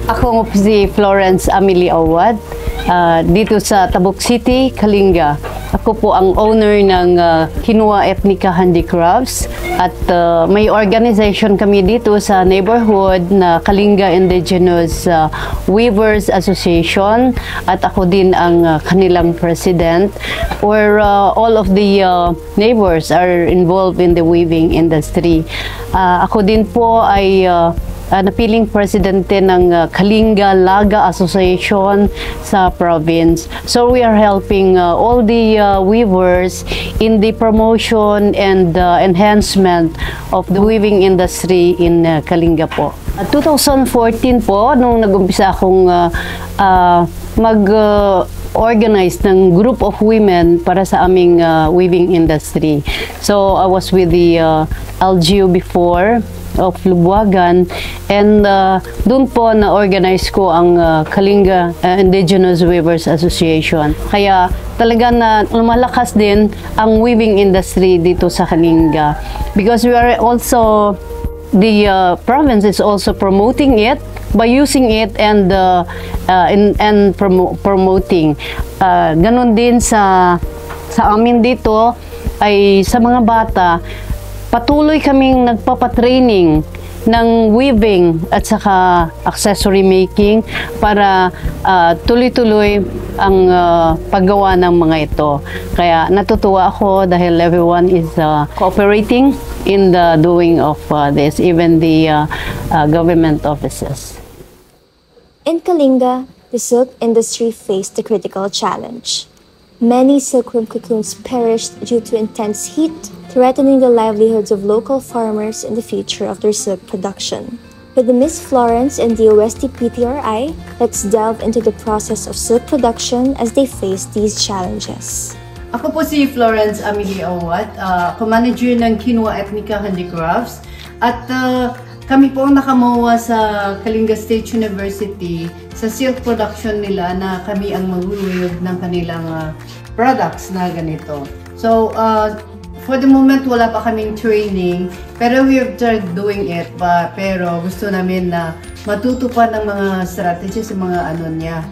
Ako po si Florence Amelie Awad, dito sa Tabuk City, Kalinga. Ako po ang owner ng Kinua Ethnica Handicrafts at may organization kami dito sa neighborhood na Kalinga Indigenous Weavers Association at ako din ang kanilang president, where all of the neighbors are involved in the weaving industry. Ako din po ay napiling presidente ng Kalinga Laga Association sa province. So we are helping all the weavers in the promotion and enhancement of the weaving industry in Kalinga po. 2014 po, nung nag-umpisa akong organize ng group of women para sa aming weaving industry. So I was with the LGU before of Lubuagan, and doon po na-organize ko ang Kalinga Indigenous Weavers Association. Kaya talaga na lumalakas din ang weaving industry dito sa Kalinga. Because we are also, the province is also promoting it by using it and promoting. Ganon din sa amin dito ay sa mga bata, patuloy kaming nagpapatraining ng weaving at saka accessory making para tuloy-tuloy ang paggawa ng mga ito. Kaya natutuwa ako dahil everyone is cooperating in the doing of this, even the government offices. In Kalinga, the silk industry faced a critical challenge. Many silkworm cocoons perished due to intense heat, threatening the livelihoods of local farmers and the future of their silk production. With the Miss Florence and the OST-PTRI, let's delve into the process of silk production as they face these challenges. Ako po si Florence Amelie Awad, co-manager ng Kinua Ethnica Handicrafts, at kami po ang nakamuha sa Kalinga State University sa silk production nila na kami ang mag-weave ng kanilang products na ganito. So, for the moment, wala pa kaming training, pero we have tried doing it. Pero gusto namin na matuto pa ng mga strategies, mga ano niya,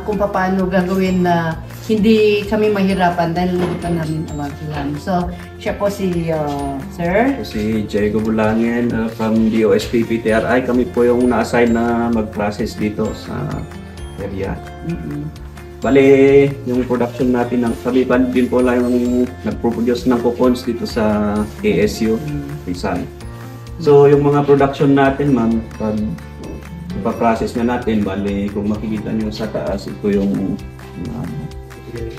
kung paano gagawin na hindi kami mahirapan dahil hindi pa namin alam. So, siya po si Sir? Si Diego Bulangin from the OST-PTRI. Kami po yung na-assign na mag-process dito sa area. Bale, yung production natin, kami din po lang yung nag-produce ng cocoons dito sa ASU, Rizal. So, yung mga production natin, ma'am, pag ipaprocess na natin, bale, kung makikita nyo sa taas, ito yung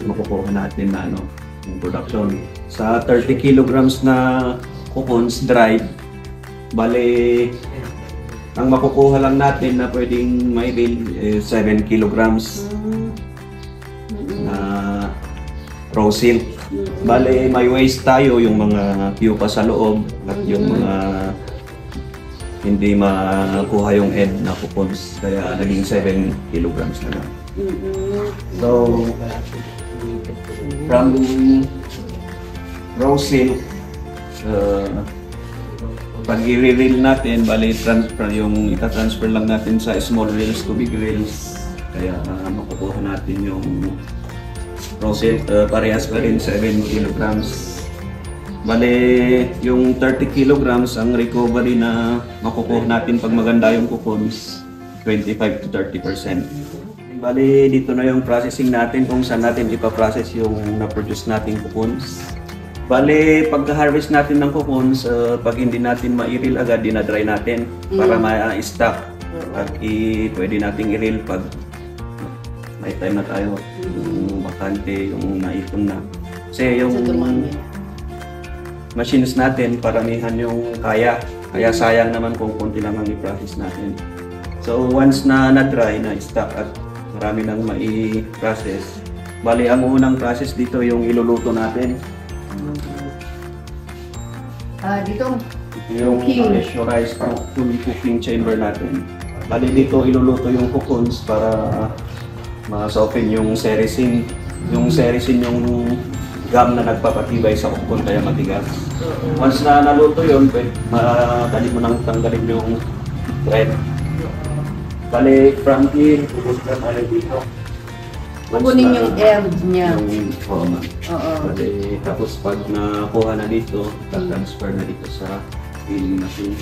makukuha natin na yung production. Sa 30 kilograms na cocoons dried, bale, ang makukuha lang natin na pwedeng may 7 kilograms na raw silk. Bale, may waste tayo yung mga pupa sa loob at yung mga hindi makuha yung end na cocoons, kaya naging 7 kilograms na lang. So, from raw silk, pag i-reel natin, bali ita-transfer lang natin sa small reels to big reels, kaya makukuha natin yung raw silk, parehas pa rin 7 kilograms. Bali, yung 30 kilograms ang recovery na makukuha natin pag maganda yung cocoons, 25 to 30%. Bali, dito na yung processing natin kung saan natin ipaprocess yung na-produce nating cocoons. Bali, pagka-harvest natin ng cocoons, pag hindi natin ma-reel agad, dinadry natin para ma-stock. At pwede nating i-reel pag may time na tayo, yung bakante, yung naipon na. Kasi yung machines natin, paramihan yung kaya sayang naman kung konti lang ang i-process natin. So once na na-dry, na-stock at marami nang mai-process, bali ang unang process dito yung iluluto natin. Dito? Yung pressurized full cooking chamber natin. Bali dito iluluto yung cocoons para ma-soften yung sericin. Yung sericin yung gum na nagpapatibay sa cocoon kaya matigas. Once na naluto yun, madali mo nang tanggalin yung thread. Bale, from here, pupunta tayo dito. Kukunin yung end niya. Oo, ma'am. Oo. Bale, tapos pag nakuha na dito, transfer na dito sa filling machine.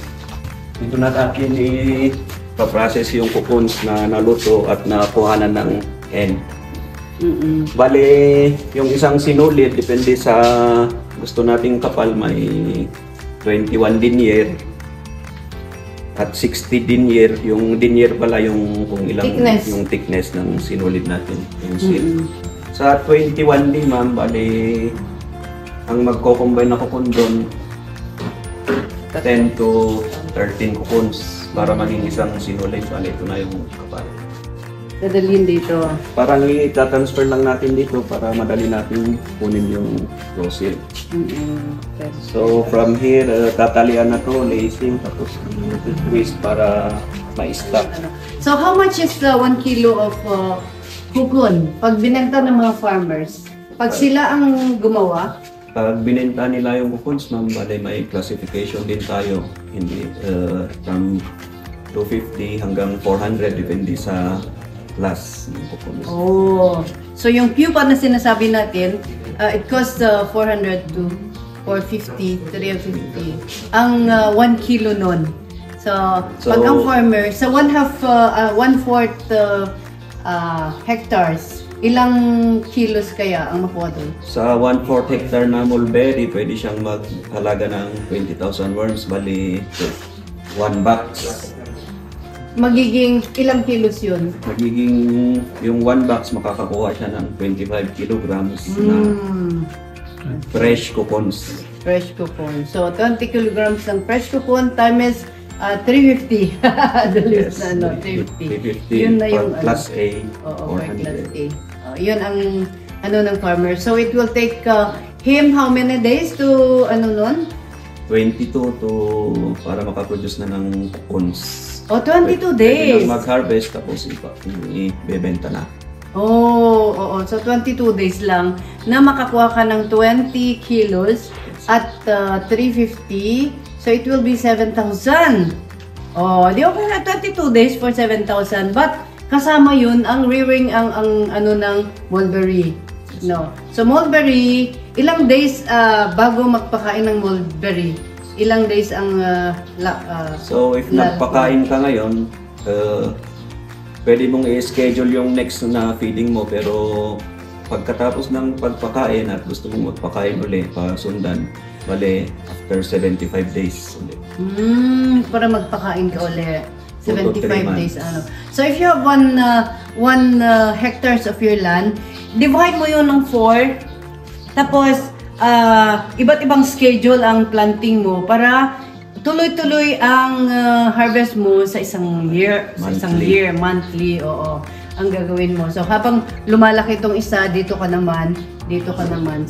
Dito na natin i-process yung cocoons na naluto at nakuhanan ng end. Bale, yung isang sinulid, depende sa gusto nating kapal, may 21 denier at 60 denier. Yung denier pala yung kung ilang Thickness. yung thickness ng sinulid natin, yung silk. Sa 21 din, ma'am, bale ang magko-combine na cocoon doon 10 to 13 cocoons para maging isang sinulid. Bale, ito na yung kapal. Dadalhin dito. Parang i-transfer lang natin dito para madali natin kunin yung raw silk. Okay. So from here, tatalian na to, lacing, tapos twist para ma-stack. So how much is 1 kilo of cocoon pag binenta ng mga farmers? Pag sila ang gumawa? Pag binenta nila yung cocoons, ma'am, bale may classification din tayo. Hindi, from 250 hanggang 400, depende sa class ng cocoons. Oh. So yung pupa na sinasabi natin, it costs 400 to 450, 350. Ang 1 kilo nun. So pag ang farmer, sa 1/4 hectares, ilang kilos kaya ang makuha doon? Sa 1/4 hectare na mulberry, pwede siyang maghalaga ng 20,000 worms, bali 1 box. Magiging ilang kilos yun? Magiging yung 1 box makakakuha siya ng 25 kilograms na fresh cocoons. Fresh cocoon. So 20 kilograms ng fresh cocoon times 350. Yes, na, 350. 350 Yun na yung class A. Oo, per class 400. A. Yun ang ng farmer. So it will take him how many days to 22 to para makaproduce na ng cocoons. 22 Pwede days. nang mag-harvest tapos ibebenta na. Oo. So 22 days lang na makakuha ka ng 20 kilos at 350. So it will be 7,000. Di okay na 22 days for 7,000. But kasama yun ang rearing ang ng mulberry. No. So mulberry, ilang days bago magpakain ng mulberry? Ilang days ang So if nagpakain ka ngayon, pwede mong i-schedule yung next na feeding mo, pero pagkatapos ng pagpakain at gusto mong magpakain ulit, pasundan, bale after 75 days ulit. Para magpakain ka ulit. 2 to 3 75 days So if you have 1 hectares of your land, divide mo yun ng 4. Tapos iba't ibang schedule ang planting mo para tuloy-tuloy ang harvest mo sa isang year, monthly, oo, ang gagawin mo. So habang lumalaki itong isa, dito ka naman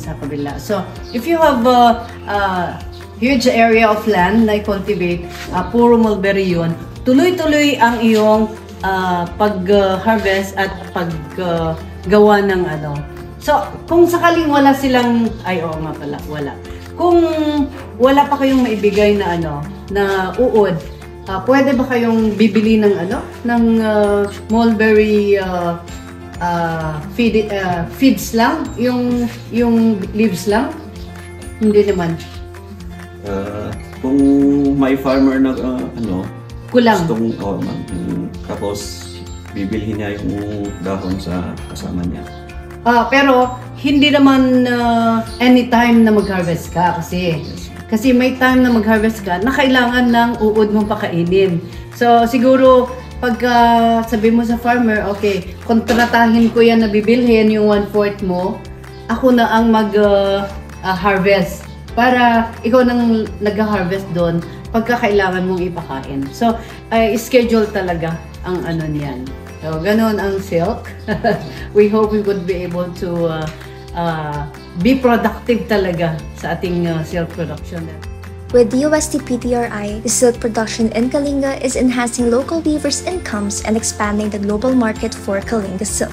sa kabila. So if you have a huge area of land na i-cultivate, puro mulberry yun, tuloy-tuloy ang iyong pag-harvest at paggawa ng So, kung sakaling wala silang, wala. Kung wala pa kayong maibigay na na uod, pwede ba kayong bibili ng mulberry feeds lang? Yung leaves lang? Hindi naman. Kung may farmer na Kulang. gustong, tapos bibilhin niya yung dahon sa kasama niya. Pero hindi naman anytime na mag-harvest ka kasi may time na mag-harvest ka na kailangan ng uod mong pakainin. So siguro pagka sabi mo sa farmer, okay, kontratahin ko yan na bibilhin yung 1/4 mo, ako na ang mag-harvest para ikaw nang nag-harvest doon pagka kailangan mong ipakain. So schedule talaga ang niyan. So, ganun ang silk. We hope we would be able to be productive talaga sa ating silk production. With the UST-PTRI, the silk production in Kalinga is enhancing local weavers' incomes and expanding the global market for Kalinga silk.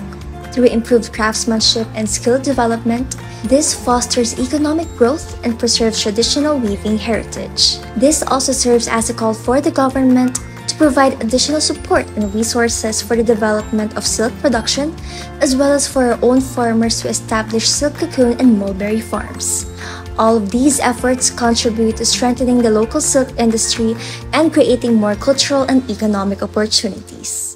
Through improved craftsmanship and skill development, this fosters economic growth and preserves traditional weaving heritage. This also serves as a call for the government to provide additional support and resources for the development of silk production, as well as for our own farmers to establish silk cocoon and mulberry farms. All of these efforts contribute to strengthening the local silk industry and creating more cultural and economic opportunities.